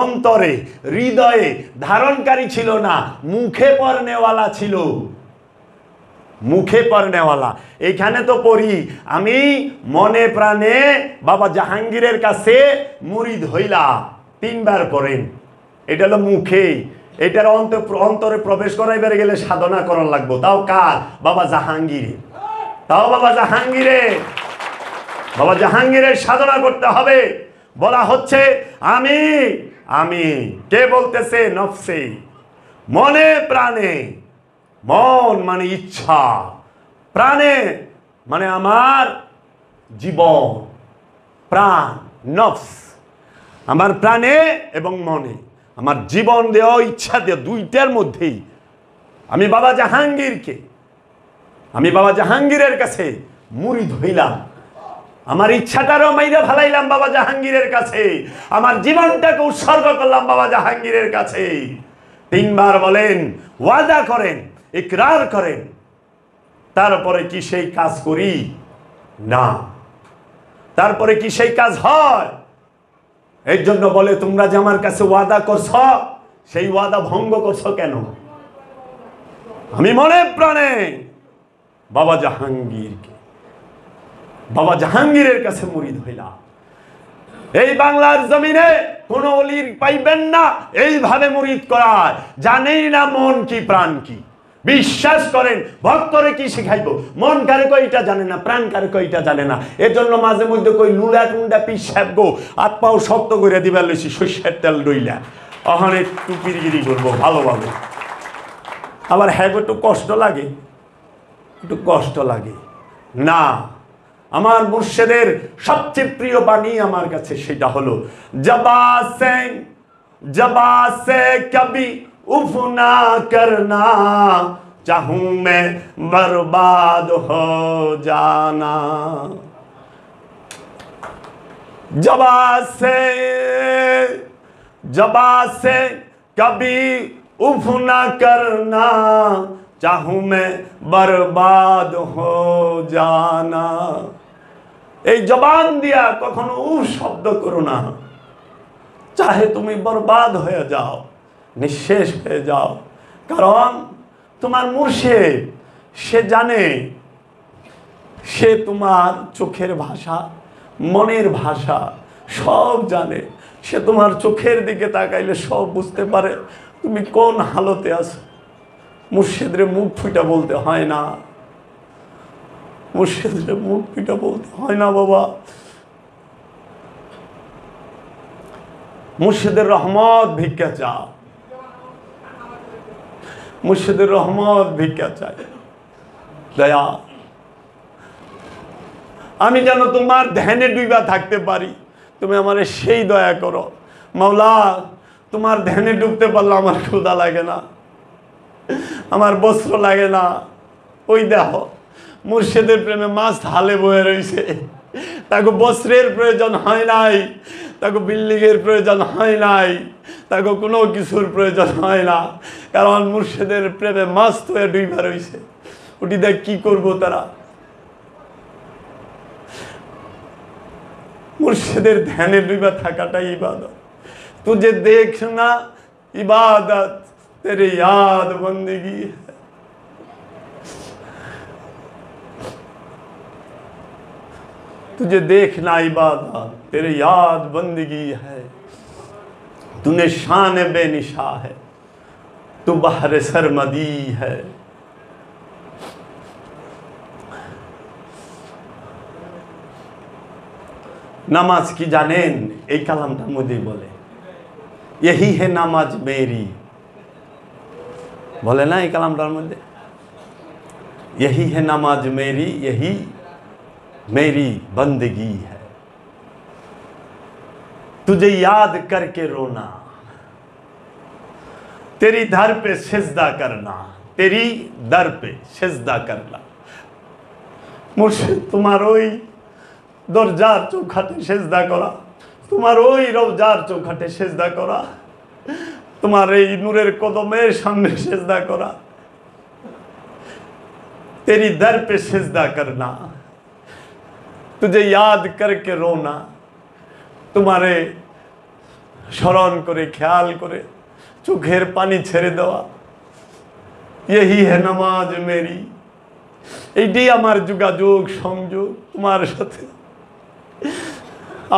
অন্তরে হৃদয়ে ধারণকারী ছিল না, মুখে পড়নেওয়ালা ছিল, মুখে পড়নেওয়ালা। এখানে তো পড়ি আমি মনে প্রাণে বাবা জাহাঙ্গীরের কাছে মুরিদ হইলাম, 3 বার পড়েন, এটা হলো মুখে। এটার অন্তরে প্রবেশ করাইবার গেলে সাধনা করার লাগবো, তাও কার? বাবা জাহাঙ্গীরের। তাও বাবা জাহাঙ্গীরের, বাবা জাহাঙ্গীরের সাধনা করতে হবে। বলা হচ্ছে আমি আমি, কে বলতেছে? নফসে, মনে প্রাণে। মন মানে ইচ্ছা, প্রাণে মানে আমার জীবন, প্রাণ, নফস আমার প্রাণে এবং মনে, আমার জীবন দেওয়া ইচ্ছা দেওয়া, দুইটার মধ্যেই আমি বাবা জাহাঙ্গীরকে, আমি বাবা জাহাঙ্গীরের কাছে মুরিদ হইলাম। আমার ইচ্ছাটারও মাইরা ফেলাইলাম বাবা জাহাঙ্গীরের কাছে, আমার জীবনটাকে উৎসর্গ করলাম বাবা জাহাঙ্গীরের কাছে। 3 বার বলেন, ওয়াদা করেন, ইকরার করেন, তারপরে কি সেই কাজ করি? না। তারপরে কি সেই কাজ হয়? এর জন্য বলে তোমরা যে আমার কাছে ওয়াদা করছ, সেই ওয়াদা ভঙ্গ করছো কেন? আমি মনে প্রাণে বাবা জাহাঙ্গীরকে, বাবা জাহাঙ্গীরের কাছে মুরিদ হইলাম। এই বাংলার জমিনে কোন অলির পাইবেন না এইভাবে মুরিদ করার, জানেই না মন কি প্রাণ কি। বিশ্বাস করেন, ভক্তরে কি শিখাইব? মন কারে কইটা জানে না, প্রাণ কারে কইটা জানে না। এর জন্য মাঝে মধ্যে কই লুলা টুন্ডা পিস সাহেব গো, হাত পাও শক্ত করে দিবার লইছি সর্ষের তেল ডইলা, অহনে একটু পিরিগিরি করবো ভালোভাবে। আবার হ্যাঁ একটু কষ্ট লাগে, একটু কষ্ট লাগে না। আমার মুর্শিদের সবচেয়ে প্রিয় বাণী আমার কাছে সেটা হলো, জবা সে কবি উফ না করনা, চাহूं मैं बर्बाद हो जाना। जबा से कभी उफ ना करना, चाहूं मैं बर्बाद हो जाना। এই জবান দিয়া কখনো উফ শব্দ করো না, চাহে তুমি বরবাদ হয়ে যাও, নিঃশেষ হয়ে যাও। কারণ তোমার মুর্শিদ সে জানে, সে তোমার চোখের ভাষা, মনের ভাষা সব জানে। সে তোমার চোখের দিকে তাকাইলে সব বুঝতে পারে তুমি কোন হালতে আছো। মুর্শিদের মুখ ফুটা বলতে হয় না, মুর্শিদের মুখ ফুটা বলতে হয় না বাবা। মুর্শিদের রহমত ভিক্ষা চাও, মুর্শিদের রহমত ভিক্ষা চাই। দয়া, আমি যেন তোমার ধ্যানে ডুবা থাকতে পারি, তুমি আমার সেই দয়া করো মাওলা। তোমার ধ্যানে ডুবতে পারলে আমার ক্ষুধা লাগে না, আমার বস্ত্র লাগে না। ওই দেখো মুর্শিদের প্রেমে মাছ হালে বয়ে রয়েছে, তাকে বস্ত্রের প্রয়োজন হয় নাই, তাকে বিল্ডিংয়ের প্রয়োজন হয় নাই, তাকে কোনো কিছুর প্রয়োজন হয় না। কারণ মুর্শিদের প্রেমে মাছ হয়ে ডুবা রয়েছে, ওটি দেখ কি করবো তারা। মুর্শিদের ধ্যানে ডুবা থাকাটাই ইবাদত। तुझे देखना इबादत, तेरे याद बंदगी है। तुझे देखना इबादत, तेरे याद बंदगी है। तूने शान बेनिशा है, तू बहर सरमदी है। নামাজ কি জানেন? এই কালামটার মধ্যেই বলে, यही है নামাজ মেরি, বলে না এই কালামটার মধ্যে, यही है नमाज मेरी, यही मेरी बंदगी है, तुझे याद करके रोना, तेरी दर पे सिजदा करना, तेरी दर पे सिजदा करना। मुर्शिद तुम्हार ওই দরজার চৌখাটে সিজদা করা, তোমার ওই রওজার চৌখাটে সিজদা করা, তোমার এই নূরের কদমের সামনে সিজদা করা, तेरी दर पे सिजदा करना, तुझे याद करके रोना, तुम्हारे স্মরণ করে খেয়াল করে চোখের পানি ছেড়ে দেওয়া, यही है नमाज मेरी। এইটি আমার যোগাযোগ সংযোগ তোমার সাথে।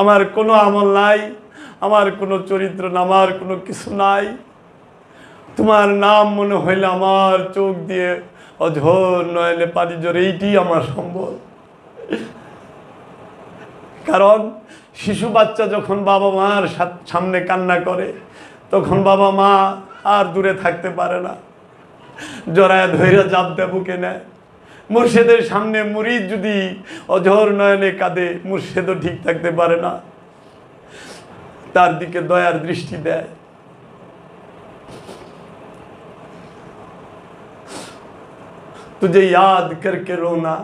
আমার কোনো আমল নাই, আমার কোনো চরিত্র না, আমার কোনো কিছু নাই, তোমার নাম মনে হইলে আমার চোখ দিয়ে অঝোর নয়নে পানি জোরে, এইটি আমার সম্বল। কারণ শিশু বাচ্চা যখন বাবা মার সামনে কান্না করে তখন বাবা মা আর দূরে থাকতে পারে না, জড়ায় ধৈর্য জাপ দেয়, বুকে নেয়। মুর্শিদের সামনে মুরিদ যদি অঝোর নয়নে কাঁদে, মুর্শিদও ঠিক থাকতে পারে না, তার দিকে দয়ার দৃষ্টি দেয়। तुझे याद करके रोना,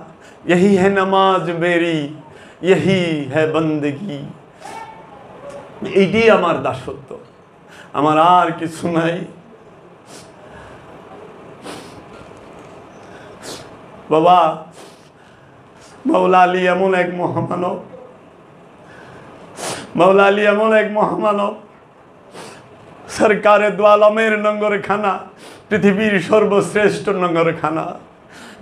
यही है नमाज मेरी, यही है बंदगी। এইটি আমার দাসত্ব, আমার আর কিছু নাই। বাবা মাওলা আলী এমন এক মহামানব, মাওলা আলী এমন এক মহামানব, সরকারে দু আলমের নঙ্গরখানা, পৃথিবীর সর্বশ্রেষ্ঠ নঙ্গরখানা,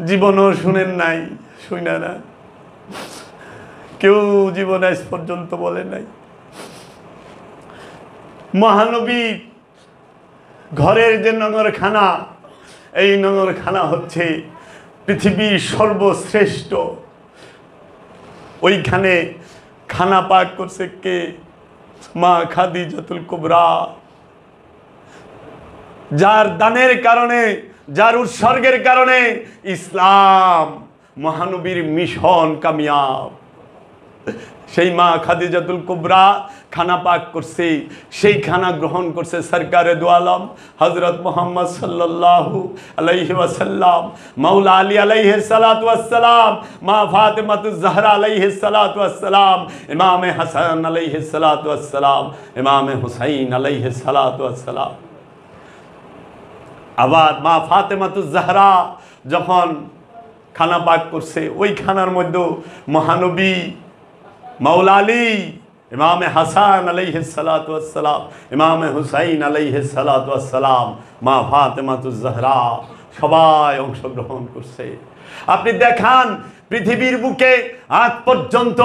জীবনও শুনেন নাই, শুনে না, কেউ জীবনে আজ পর্যন্ত বলে নাই। মহানবী ঘরের যে নগরখানা, এই নগরখানা হচ্ছে পৃথিবীর সর্বশ্রেষ্ঠ। ওইখানে খানা পাক করছে কে? মা খাদিজাতুল কুবরা। যার দানের কারণে, যার উৎসর্গের কারণে ইসলাম মহানবীর মিশন কামিয়াব। সেই মা খাদিজাতুল কুবরা খানা পাক করছে, সেই খানা গ্রহণ করছে সরকারে দু আলম হযরত মুহাম্মদ সাল্লাল্লাহু আলাইহি ওয়াসাল্লাম, মাওলা আলী আলাইহিস সালাতু ওয়াস সালাম, মা ফাতেমাতুজ জাহরা আলাইহিস সালাতু ওয়াস সালাম, ইমাম হাসান আলাইহিস সালাতু ওয়াস সালাম, ইমাম হুসাইন আলাইহিস সালাতু ওয়াস সালাম। আবার মা ফাতেমাতুজ জাহরা যখন খানা পাক করছে, ওই খানার মধ্যে মহানবী মাওলা আলী, ইমাম হাসান আলাইহিস সালাতু ওয়াস সালাম, ইমাম হুসাইন আলাইহিস সালাতু ওয়াস সালাম, মা ফাতেমাতুজ জাহরা সবাই অংশগ্রহণ করছে। আপনি দেখান পৃথিবীর বুকে আজ পর্যন্ত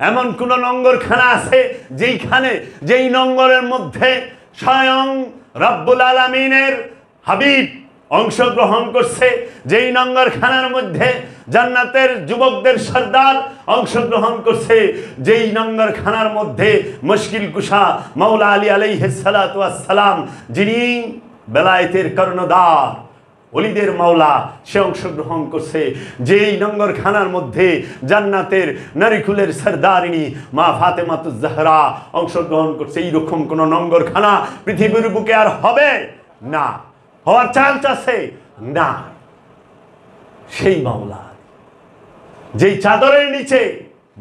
এমন কোন নঙ্গরখানা আছে যেইখানে, যেই নঙ্গরের মধ্যে স্বয়ং রব্বুল আলামিনের হাবিব অংশগ্রহণ করছে, যেই নঙ্গরখানার মধ্যে জান্নাতের যুবকদের সর্দার অংশগ্রহণ করছে, যেই নঙ্গরখানার মধ্যে মুশকিল কুশা মাওলা আলী আলাইহিস সালাতু ওয়াস সালাম, যিনি বেলায়েতের কর্ণধার, ওলিদের মাওলা, সে অংশগ্রহণ করছে, যেই নঙ্গরখানার মধ্যে জান্নাতের নারীকুলের সরদারিনী মা ফাতেমাতুজ জাহরা অংশগ্রহণ করছে। এইরকম কোন নঙ্গরখানা পৃথিবীর বুকে আর হবে না, হওয়ার চান্স আছে না। সেই মাওলা যেই চাদরের নিচে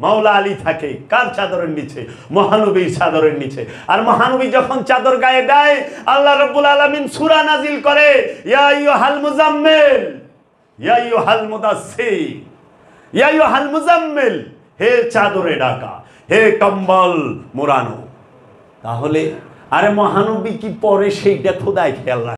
মাওলা আলী থাকে, কার চাদরের নিচে? মহানবীর চাদরের নিচে। আর মহানবী যখন চাদর গায়ে দেয়, আল্লাহ রাব্বুল আলামিন সূরা নাজিল করে, ইয়া আইয়ুহাল মুজাম্মিল, ইয়া আইয়ুহাল মুদাসসির, ইয়া আইয়ুহাল মুজাম্মিল, হে চাদরে ঢাকা, হে কম্বল মোড়ানো। তাহলে আরে মহানবী কি পরে সেইটা খোদায় খেয়াল রাখে।